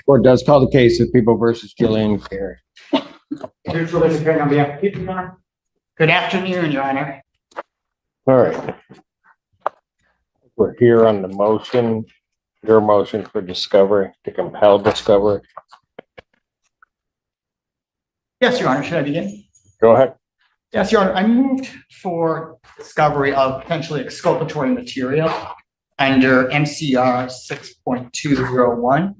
Court does call the case of People versus Jillian Carey. Good afternoon, Your Honor. All right. We're here on the motion, your motion for discovery, to compel discovery. Yes, Your Honor. Should I begin? Go ahead. Yes, Your Honor. I moved for discovery of potentially exculpatory material under MCR 6.201.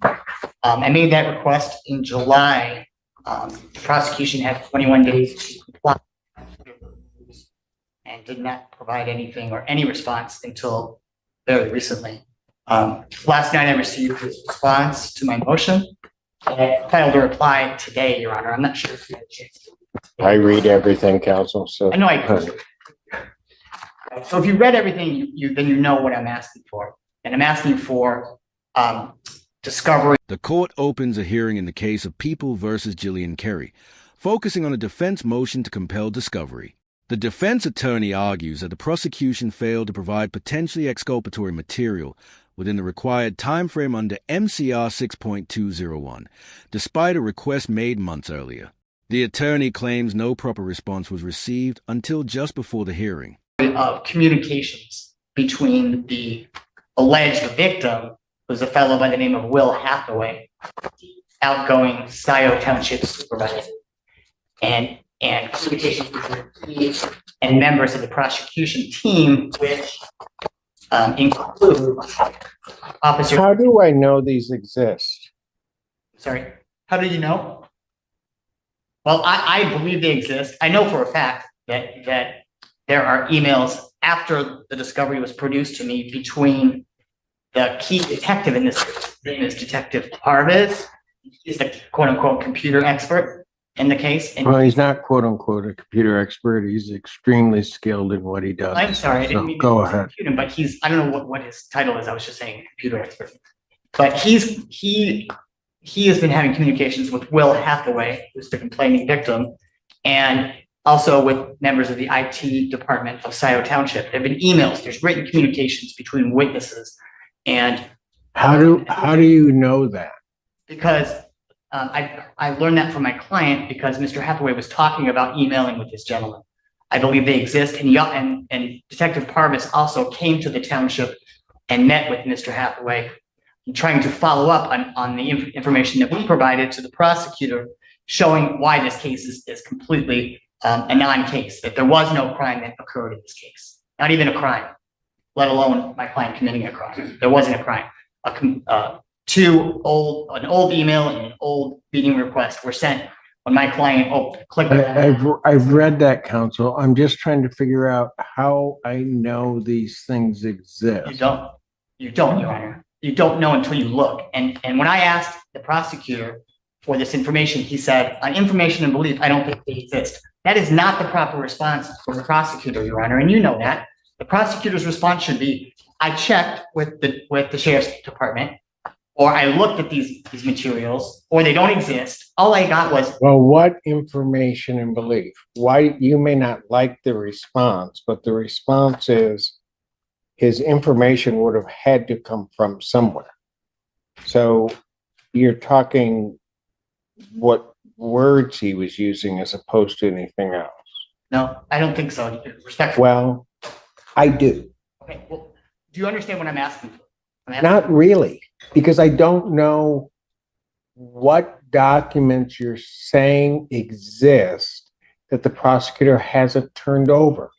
I made that request in July. The prosecution had 21 days to comply and did not provide anything or any response until very recently. Last night I received his response to my motion. I filed a reply today, Your Honor. I'm not sure if you had a chance to. I read everything, counsel. So I know I could. So if you read everything, then you know what I'm asking for. And I'm asking for discovery. The court opens a hearing in the case of People versus Jillian Carey, focusing on a defense motion to compel discovery. The defense attorney argues that the prosecution failed to provide potentially exculpatory material within the required time frame under MCR 6.201, despite a request made months earlier. The attorney claims no proper response was received until just before the hearing. Of communications between the alleged victim, who's a fellow by the name of Will Hathaway, outgoing Scioto Township supervisor, and communications between police and members of the prosecution team, which include officer. how do I know these exist? Sorry, how do you know? Well, I believe they exist. I know for a fact that there are emails after the discovery was produced to me between the key detective in this case. His name is Detective Harvis. He's the quote unquote computer expert in the case. And Well, he's not quote unquote a computer expert. He's extremely skilled in what he does. I'm sorry, I didn't So mean go to ahead. confuse him, but I don't know what his title is. I was just saying computer expert. But he has been having communications with Will Hathaway, who's the complaining victim, and also with members of the IT department of Scioto Township. There have been emails, there's written communications between witnesses. And How do you know that? because I learned that from my client because Mr. Hathaway was talking about emailing with this gentleman. I believe they exist, and Detective Parvis also came to the township and met with Mr. Hathaway, trying to follow up on the information that we provided to the prosecutor, showing why this case is completely a non-case, that there was no crime that occurred in this case, not even a crime, let alone my client committing a crime. There wasn't a crime. An old email and an old meeting request were sent when my client clicked. I've read that, counsel. I'm just trying to figure out how I know these things exist. You don't, Your Honor. You don't know until you look. And when I asked the prosecutor for this information, he said, on information and belief, I don't think they exist. That is not the proper response from the prosecutor, Your Honor, and you know that. The prosecutor's response should be, I checked with the sheriff's department, or I looked at these materials, or they don't exist. All I got was, Well, what information and belief? Why you may not like the response, but the response is his information would have had to come from somewhere. So you're talking what words he was using as opposed to anything else. no, I don't think so. Respectfully. Well, I do. Okay, well, do you understand what I'm asking for? Not really, because I don't know what documents you're saying exist that the prosecutor hasn't turned over.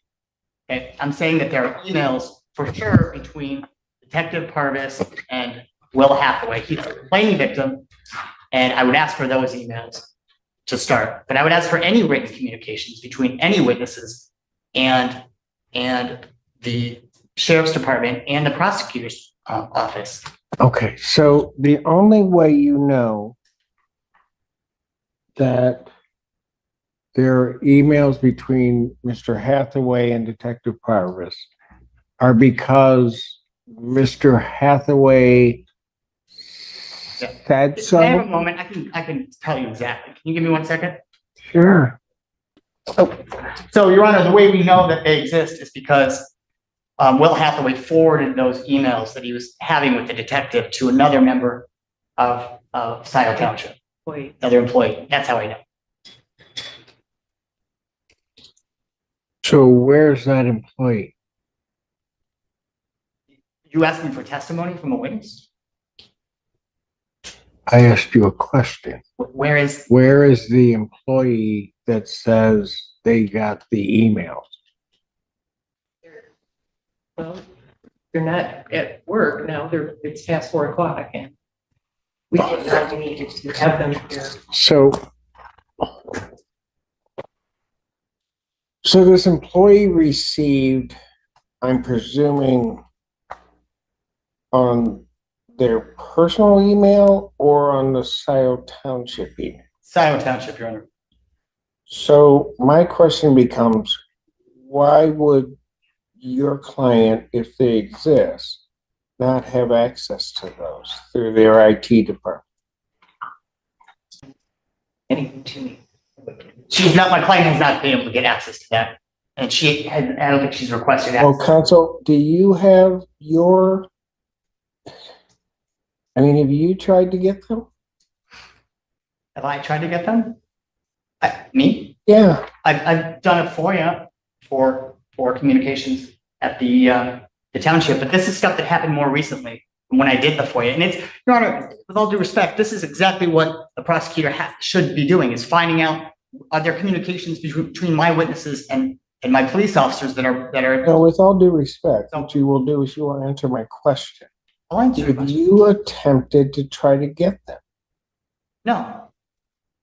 Okay, I'm saying that there are emails for sure between Detective Parvis and Will Hathaway. He's a complaining victim, and I would ask for those emails to start. But I would ask for any written communications between any witnesses and the sheriff's department and the prosecutor's office. Okay, so the only way you know that there are emails between Mr. Hathaway and Detective Parvis are because Mr. Hathaway said If I have a so? moment, I can tell you exactly. Can you give me 1 second? Sure. So, Your Honor, the way we know that they exist is because Will Hathaway forwarded those emails that he was having with the detective to another member of Scioto Township, Wait, another employee. That's how I know. So where's that employee? You asked me for testimony from a witness? I asked you a question. Where is, Where is the employee that says they got the emails? well, they're not at work now. It's past 4 o'clock and we need to have them here. So this employee received, I'm presuming, on their personal email or on the Scioto Township email? Scioto Township, Your Honor. So my question becomes, why would your client, if they exist, not have access to those through their IT department? Anything to me. She's not, my client has not been able to get access to that. And I don't think she's requested Well, access. counsel, do you have have you tried to get them? Have I tried to get them? Me? Yeah. I've done a FOIA for communications at the township, but this is stuff that happened more recently when I did the FOIA. And it's, Your Honor, with all due respect, this is exactly what the prosecutor should be doing, is finding out, are there communications between my witnesses and my police officers that are. No, with all due respect, what you will do is you will answer my question. I'll answer your Have question. you attempted to try to get them? No.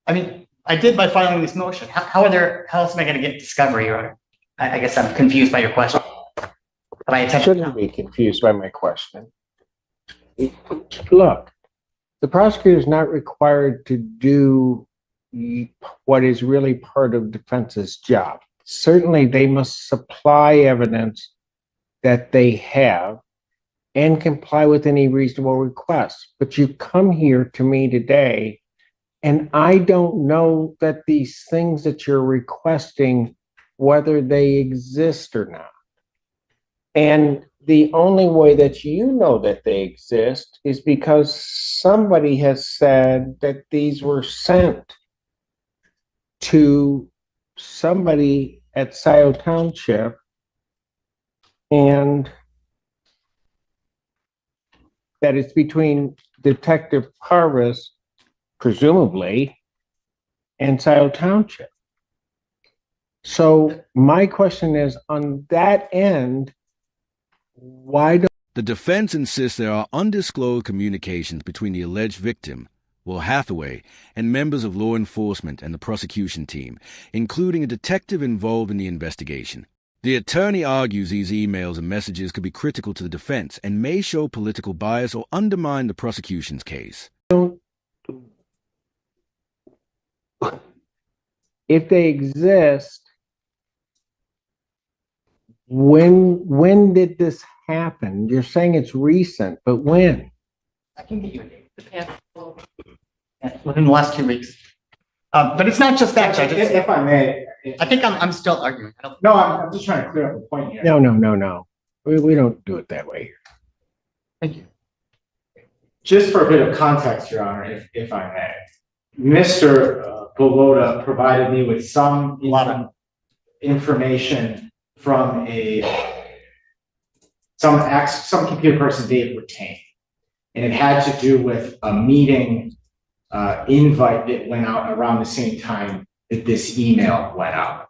I mean, I did by filing this motion. How else am I going to get discovery, Your Honor? I guess I'm confused by your question. Have I attempted? Shouldn't be confused by my question. Look, the prosecutor is not required to do what is really part of defense's job. Certainly, they must supply evidence that they have and comply with any reasonable requests. But you come here to me today, and I don't know that these things that you're requesting, whether they exist or not. And the only way that you know that they exist is because somebody has said that these were sent to somebody at Scioto Township, and that it's between Detective Parvis, presumably, and Scioto Township. So my question is, on that end, why don't The defense insists there are undisclosed communications between the alleged victim, Will Hathaway, and members of law enforcement and the prosecution team, including a detective involved in the investigation. The attorney argues these emails and messages could be critical to the defense and may show political bias or undermine the prosecution's case. if they exist, when did this happen? You're saying it's recent, but when? I can get you a date. Within the last 2 weeks. But it's not just that, Judge. If I may. I think I'm still arguing. No, I'm just trying to clear up the point here. No. We don't do it that way here. Thank you. Just for a bit of context, Your Honor, if I may. Mr. Boloda provided me with some information from some computer person Dave retained. And it had to do with a meeting invite that went out around the same time that this email went out.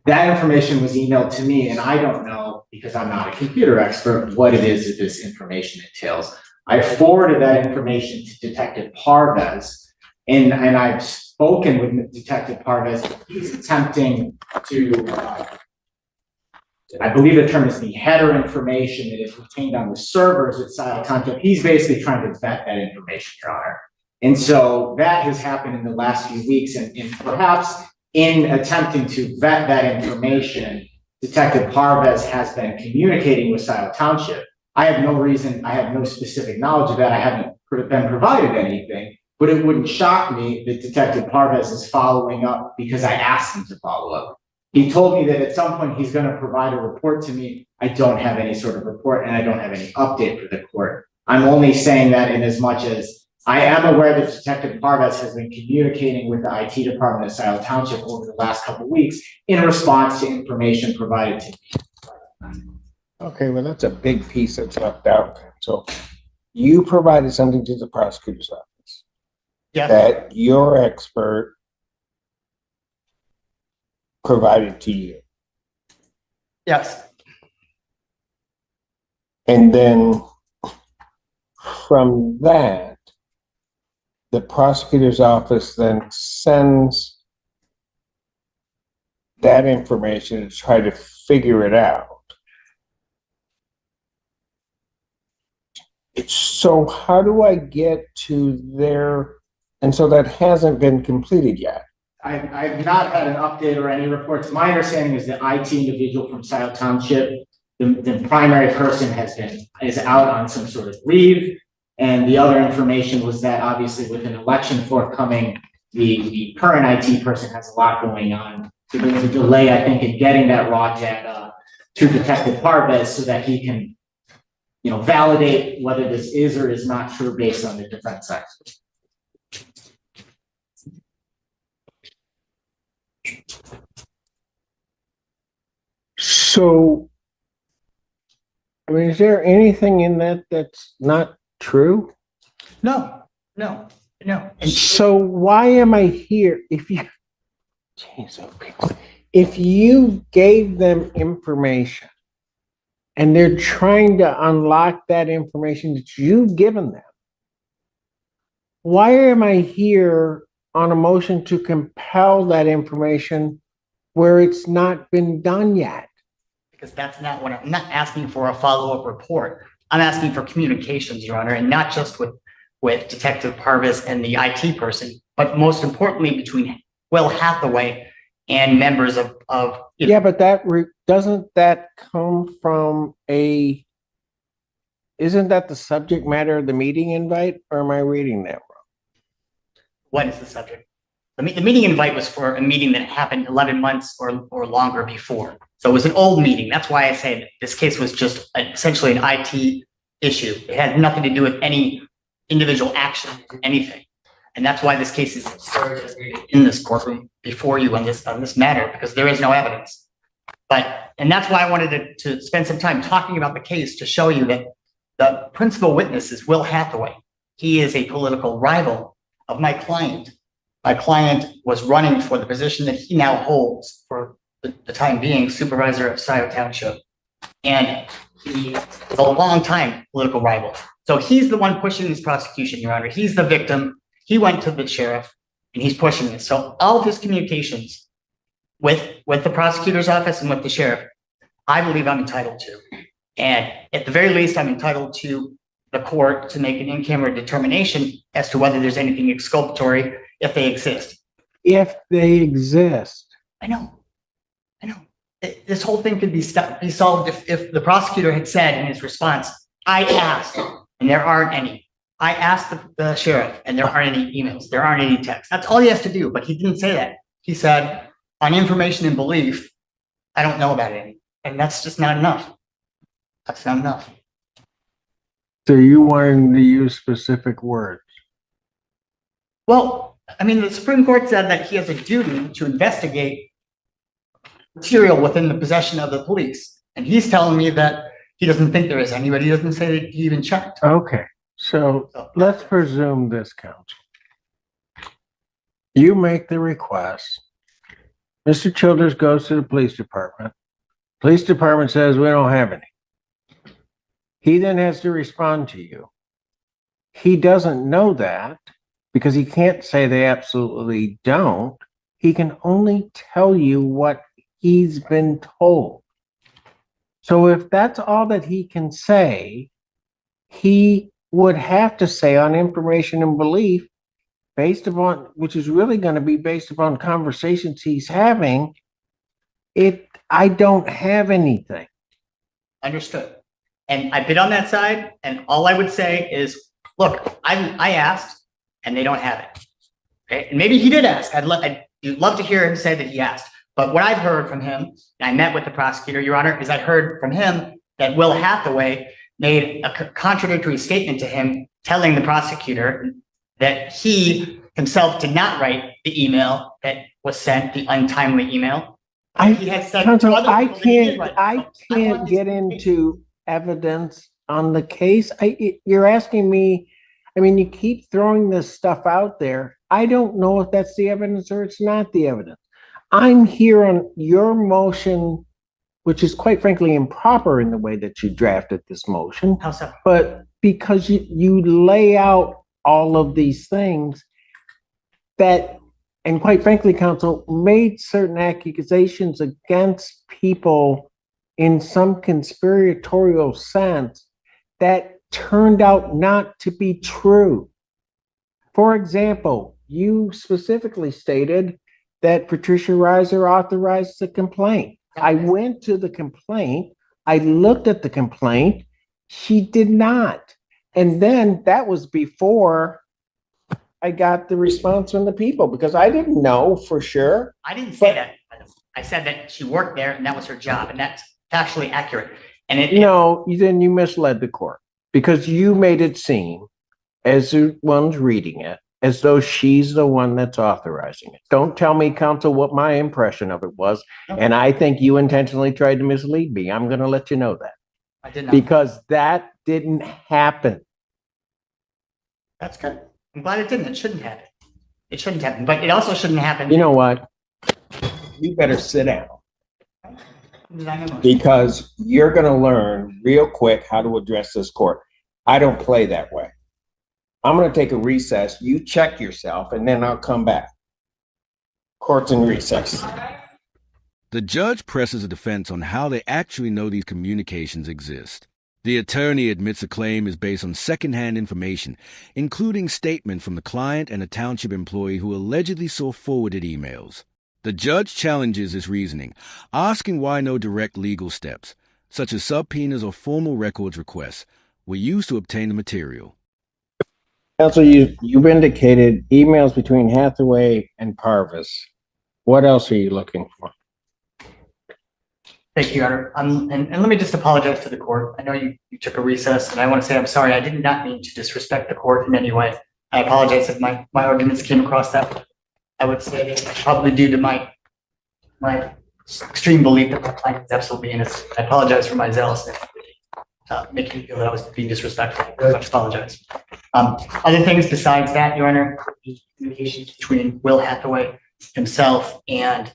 That information was emailed to me, and I don't know, because I'm not a computer expert, what it is that this information entails. I forwarded that information to Detective Parvez, and I've spoken with Detective Parvez. He's attempting to, I believe the term is the header information that is retained on the servers at Scioto Township. He's basically trying to vet that information, Your Honor. And so that has happened in the last few weeks, and perhaps in attempting to vet that information, Detective Parvez has been communicating with Scioto Township. I have no specific knowledge of that. I haven't been provided anything, but it wouldn't shock me that Detective Parvez is following up because I asked him to follow up. He told me that at some point he's going to provide a report to me. I don't have any sort of report, and I don't have any update for the court. I'm only saying that in as much as I am aware that Detective Parvez has been communicating with the IT department at Scioto Township over the last couple of weeks in response to information provided to me. Okay, well, that's a big piece that's left out. So you provided something to the prosecutor's office Yes, that your expert provided to you. yes, And then from that, the prosecutor's office then sends that information to try to figure it out. So how do I get to there? And so that hasn't been completed yet. I've not had an update or any reports. My understanding is the IT individual from Scioto Township, the primary person is out on some sort of leave. And the other information was that obviously with an election forthcoming, the current IT person has a lot going on. So there was a delay, I think, in getting that raw data to Detective Parvez so that he can, validate whether this is or is not true based on the defense side. So, I mean, is there anything in that that's not true? no, no, no. And So why am I here? If you gave them information and they're trying to unlock that information that you've given them, why am I here on a motion to compel that information where it's not been done yet? because that's not what I'm not asking for a follow-up report. I'm asking for communications, Your Honor, and not just with Detective Parvez and the IT person, but most importantly between Will Hathaway and members of Yeah, but doesn't that come from isn't that the subject matter of the meeting invite, or am I reading that wrong? what is the subject? The meeting invite was for a meeting that happened 11 months or longer before. So it was an old meeting. That's why I say that this case was just essentially an IT issue. It had nothing to do with any individual action, anything. And that's why this case is served in this courtroom before you on this matter, because there is no evidence. And that's why I wanted to spend some time talking about the case to show you that the principal witness is Will Hathaway. He is a political rival of my client. My client was running for the position that he now holds for the time being, supervisor of Scioto Township. And he is a long time political rival. So he's the one pushing this prosecution, Your Honor. He's the victim. He went to the sheriff and he's pushing this. So all of his communications with the prosecutor's office and with the sheriff, I believe I'm entitled to. And at the very least, I'm entitled to the court to make an in-camera determination as to whether there's anything exculpatory if they exist. If they exist. I know. This whole thing could be solved if the prosecutor had said in his response, I asked, and there aren't any. I asked the sheriff, and there aren't any emails. There aren't any texts. That's all he has to do, but he didn't say that. He said, on information and belief, I don't know about any. And that's just not enough. That's not enough. So you wanting to use specific words? Well, I mean, the Supreme Court said that he has a duty to investigate material within the possession of the police. And he's telling me that he doesn't think there is any, but he doesn't say that he even checked. Okay, so let's presume this, counsel. You make the request. Mr. Childers goes to the police department. Police department says we don't have any. He then has to respond to you. He doesn't know that because he can't say they absolutely don't. He can only tell you what he's been told. So if that's all that he can say, he would have to say on information and belief based upon, which is really going to be based upon conversations he's having, I don't have anything. Understood. And I've been on that side, and all I would say is, look, I asked, and they don't have it. Okay? And maybe he did ask. I'd love to hear him say that he asked. But what I've heard from him, and I met with the prosecutor, Your Honor, is I heard from him that Will Hathaway made a contradictory statement to him, telling the prosecutor that he himself did not write the email that was sent, the untimely email. He has said Counsel, other I people that he did can't, write. I want can't this get into evidence on the case. You're asking me, I mean, you keep throwing this stuff out there. I don't know if that's the evidence or it's not the evidence. I'm here on your motion, which is quite frankly improper in the way that you drafted this motion, How so? but because you lay out all of these things that, and quite frankly, counsel, made certain accusations against people in some conspiratorial sense that turned out not to be true. For example, you specifically stated that Patricia Reiser authorized the complaint. I went to the complaint, I looked at the complaint, she did not. And then that was before I got the response from the people, because I didn't know for sure. I didn't say that. I said that she worked there and that was her job, and that's factually accurate. And No, then you misled the court, because you made it seem, as the one's reading it, as though she's the one that's authorizing it. Don't tell me, counsel, what my impression of it was. And I think you intentionally tried to mislead me. I'm going to let you know that. I did not. Because that didn't happen. That's good. I'm glad it didn't. It shouldn't happen. It shouldn't happen, but it also shouldn't happen. You know what? You better sit down, Because because you're going to learn real quick how to address this court. I don't play that way. I'm going to take a recess. You check yourself, and then I'll come back. Court's in recess. The judge presses the defense on how they actually know these communications exist. The attorney admits the claim is based on secondhand information, including statements from the client and a township employee who allegedly saw forwarded emails. The judge challenges his reasoning, asking why no direct legal steps, such as subpoenas or formal records requests, were used to obtain the material. Counsel, you've indicated emails between Hathaway and Parvis. What else are you looking for? Thank you, Your Honor. And let me just apologize to the court. I know you took a recess, and I want to say I'm sorry. I did not mean to disrespect the court in any way. I apologize if my arguments came across that way. I would say that it's probably due to my extreme belief that my client is absolutely innocent. I apologize for my zealousness, making me feel that I was being disrespectful. I very much apologize. Other things besides that, Your Honor, the communications between Will Hathaway himself and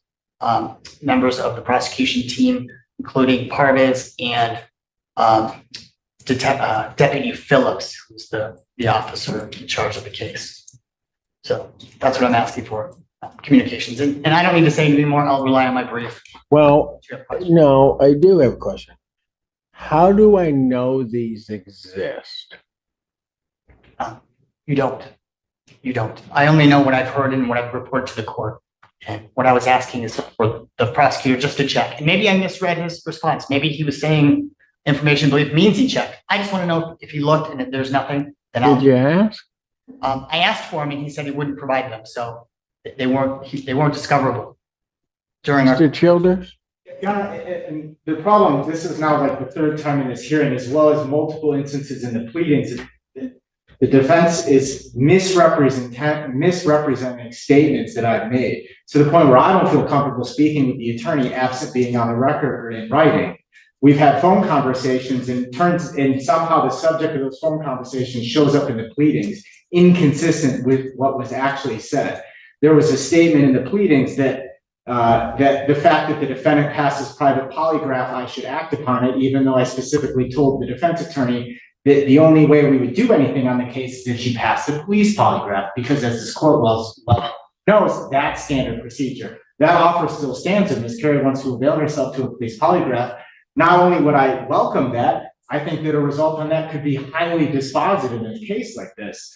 members of the prosecution team, including Parvis and Deputy Phillips, who's the officer in charge of the case. So that's what I'm asking for, communications. And I don't need to say anything more. I'll rely on my brief. Well, no, I do have a question. How do I know these exist? You don't. You don't. I only know what I've heard and what I've reported to the court. And what I was asking is for the prosecutor just to check. And maybe I misread his response. Maybe he was saying information belief means he checked. I just want to know if he looked and if there's nothing, then I'll. Did you ask? I asked for him and he said he wouldn't provide them. So they weren't discoverable during Mr. Childers? Yeah, and the problem, this is now like the third time in this hearing, as well as multiple instances in the pleadings. The defense is misrepresenting statements that I've made to the point where I don't feel comfortable speaking with the attorney absent being on the record or in writing. We've had phone conversations and somehow the subject of those phone conversations shows up in the pleadings, inconsistent with what was actually said. There was a statement in the pleadings that the fact that the defendant passes private polygraph, I should act upon it, even though I specifically told the defense attorney that the only way we would do anything on the case is if she passed the police polygraph, because as this court well knows, that's standard procedure. That offer still stands, and Ms. Carey wants to avail herself to a police polygraph. Not only would I welcome that, I think that a result on that could be highly dispositive in a case like this.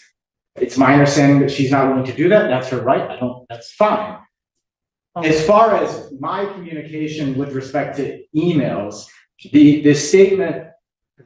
It's my understanding that she's not willing to do that. That's her right. That's fine. As far as my communication with respect to emails, the statement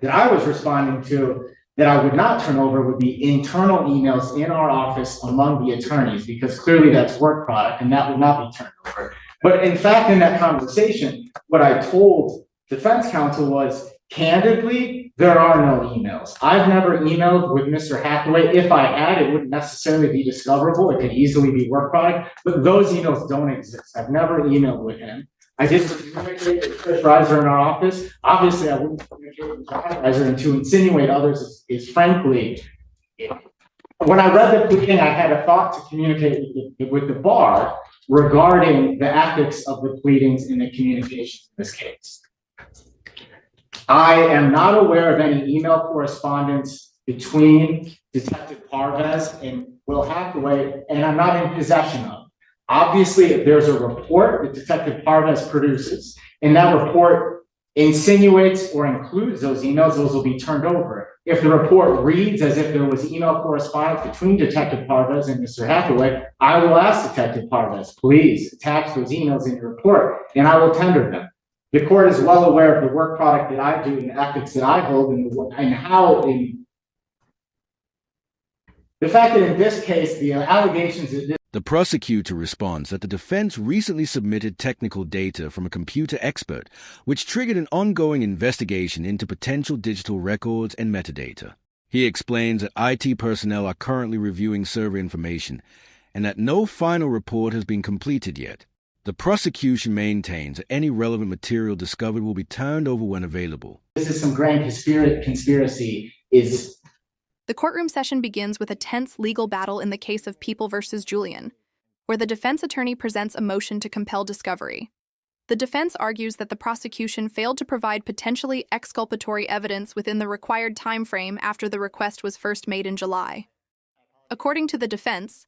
that I was responding to that I would not turn over would be internal emails in our office among the attorneys, because clearly that's work product and that would not be turned over. But in fact, in that conversation, what I told defense counsel was, candidly, there are no emails. I've never emailed with Mr. Hathaway. If I had, it wouldn't necessarily be discoverable. It could easily be work product, but those emails don't exist. I've never emailed with him. I did communicate with Chris Reiser in our office. Obviously, I wouldn't communicate with John Reiser, and to insinuate others is frankly, when I read the pleading, I had a thought to communicate with the bar regarding the ethics of the pleadings and the communications in this case. I am not aware of any email correspondence between Detective Parvez and Will Hathaway, and I'm not in possession of. Obviously, if there's a report that Detective Parvez produces, and that report insinuates or includes those emails, those will be turned over. If the report reads as if there was email correspondence between Detective Parvez and Mr. Hathaway, I will ask Detective Parvez, please attach those emails in your report, and I will tender them. The court is well aware of the work product that I do and the ethics that I hold and how the fact that in this case, the allegations that The prosecutor responds that the defense recently submitted technical data from a computer expert, which triggered an ongoing investigation into potential digital records and metadata. He explains that IT personnel are currently reviewing server information and that no final report has been completed yet. The prosecution maintains that any relevant material discovered will be turned over when available. this is some grand conspiracy is. The courtroom session begins with a tense legal battle in the case of People versus Julian, where the defense attorney presents a motion to compel discovery. The defense argues that the prosecution failed to provide potentially exculpatory evidence within the required time frame after the request was first made in July. According to the defense,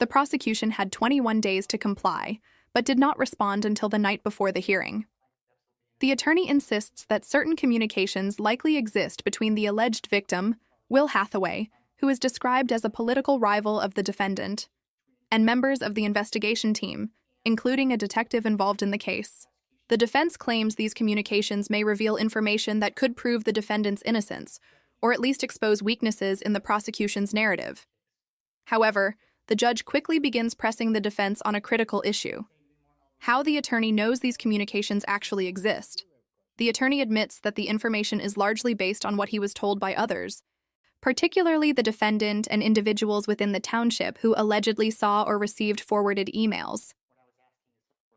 the prosecution had 21 days to comply, but did not respond until the night before the hearing. The attorney insists that certain communications likely exist between the alleged victim, Will Hathaway, who is described as a political rival of the defendant, and members of the investigation team, including a detective involved in the case. The defense claims these communications may reveal information that could prove the defendant's innocence, or at least expose weaknesses in the prosecution's narrative. However, the judge quickly begins pressing the defense on a critical issue: how the attorney knows these communications actually exist. The attorney admits that the information is largely based on what he was told by others, particularly the defendant and individuals within the township who allegedly saw or received forwarded emails.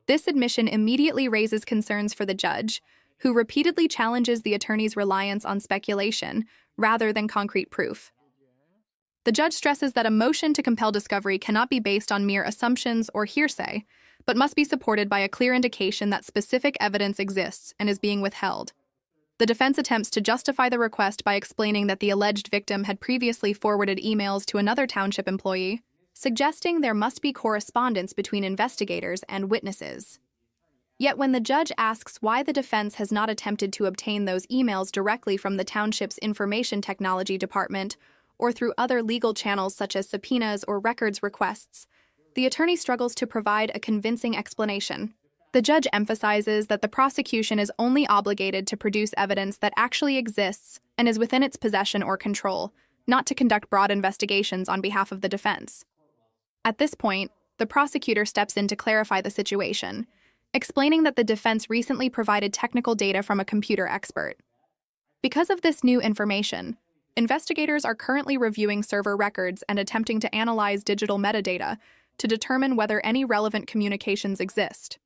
This admission immediately raises concerns for the judge, who repeatedly challenges the attorney's reliance on speculation rather than concrete proof. The judge stresses that a motion to compel discovery cannot be based on mere assumptions or hearsay, but must be supported by a clear indication that specific evidence exists and is being withheld. The defense attempts to justify the request by explaining that the alleged victim had previously forwarded emails to another township employee, suggesting there must be correspondence between investigators and witnesses. Yet when the judge asks why the defense has not attempted to obtain those emails directly from the township's information technology department or through other legal channels such as subpoenas or records requests, the attorney struggles to provide a convincing explanation. The judge emphasizes that the prosecution is only obligated to produce evidence that actually exists and is within its possession or control, not to conduct broad investigations on behalf of the defense. At this point, the prosecutor steps in to clarify the situation, explaining that the defense recently provided technical data from a computer expert. Because of this new information, investigators are currently reviewing server records and attempting to analyze digital metadata to determine whether any relevant communications exist.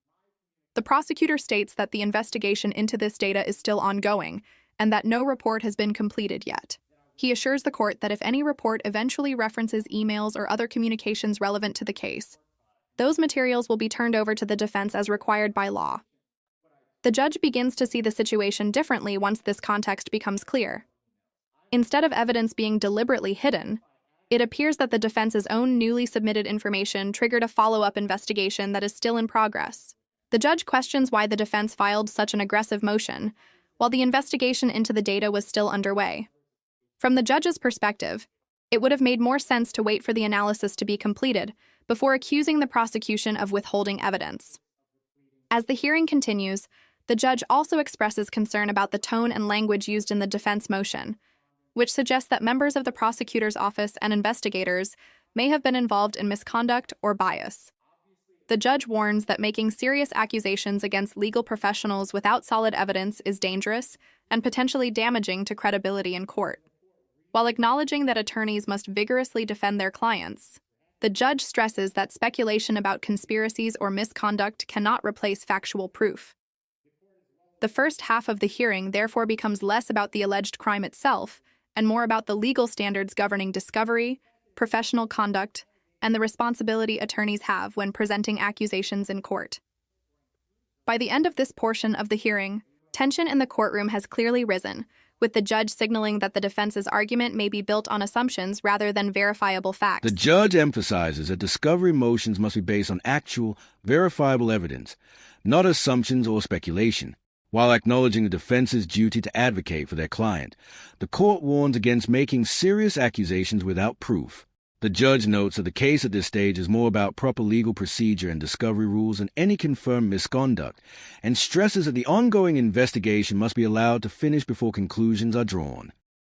The prosecutor states that the investigation into this data is still ongoing and that no report has been completed yet. He assures the court that if any report eventually references emails or other communications relevant to the case, those materials will be turned over to the defense as required by law. The judge begins to see the situation differently once this context becomes clear. Instead of evidence being deliberately hidden, it appears that the defense's own newly submitted information triggered a follow-up investigation that is still in progress. The judge questions why the defense filed such an aggressive motion, while the investigation into the data was still underway. From the judge's perspective, it would have made more sense to wait for the analysis to be completed before accusing the prosecution of withholding evidence. As the hearing continues, the judge also expresses concern about the tone and language used in the defense motion, which suggests that members of the prosecutor's office and investigators may have been involved in misconduct or bias. The judge warns that making serious accusations against legal professionals without solid evidence is dangerous and potentially damaging to credibility in court. While acknowledging that attorneys must vigorously defend their clients, the judge stresses that speculation about conspiracies or misconduct cannot replace factual proof. The first half of the hearing therefore becomes less about the alleged crime itself and more about the legal standards governing discovery, professional conduct, and the responsibility attorneys have when presenting accusations in court. By the end of this portion of the hearing, tension in the courtroom has clearly risen, with the judge signaling that the defense's argument may be built on assumptions rather than verifiable facts. The judge emphasizes that discovery motions must be based on actual, verifiable evidence, not assumptions or speculation. While acknowledging the defense's duty to advocate for their client, the court warns against making serious accusations without proof. The judge notes that the case at this stage is more about proper legal procedure and discovery rules than any confirmed misconduct, and stresses that the ongoing investigation must be allowed to finish before conclusions are drawn.